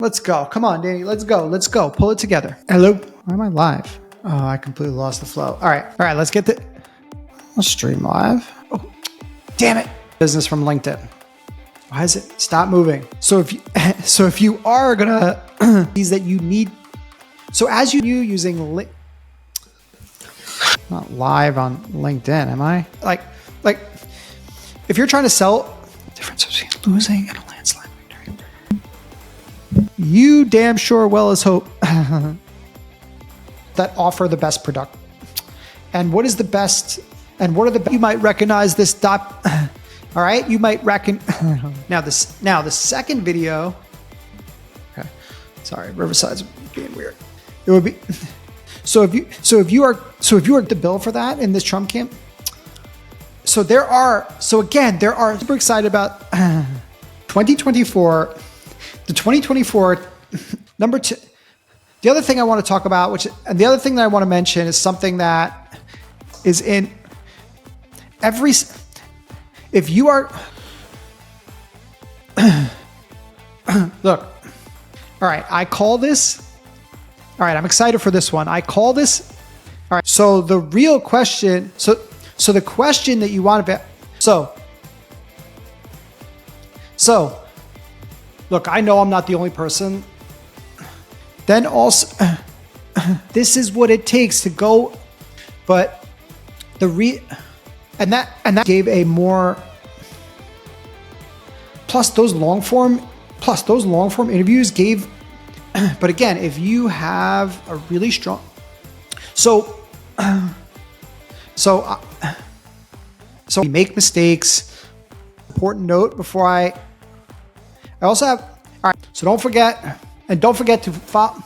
Let's go. Come on, Danny. Let's go. Let's go. Pull it together. Hello. Why am I live? Oh, I completely lost the flow. All right. All right. Let's get the... I'll stream live. Oh, damn it. Business from LinkedIn. Why is it? Stop moving. So if you are gonna these that you need. So as you using not live on LinkedIn, am I? Like if you're trying to sell difference between losing and a landslide victory. You damn sure well as hope that offer the best product. And what is the best? And what are the? You might recognize this dot. All right, you might reckon. Now the second video. Okay, sorry, Riverside's being weird. It would be. So if you are the bill for that in this Trump camp. So there are super excited about 2024. The 2024 number two. The other thing I want to talk about, the other thing that I want to mention is something that is in every. If you are, look, all right, I call this. All right, I'm excited for this one. I call this. All right, so the real question. So the question that you want to be. So, look, I know I'm not the only person. Then also, this is what it takes to go, but and that gave a more. Plus those long form interviews gave. But again, if you have a really strong, so you make mistakes. Important note before I also have. All right, so don't forget to follow.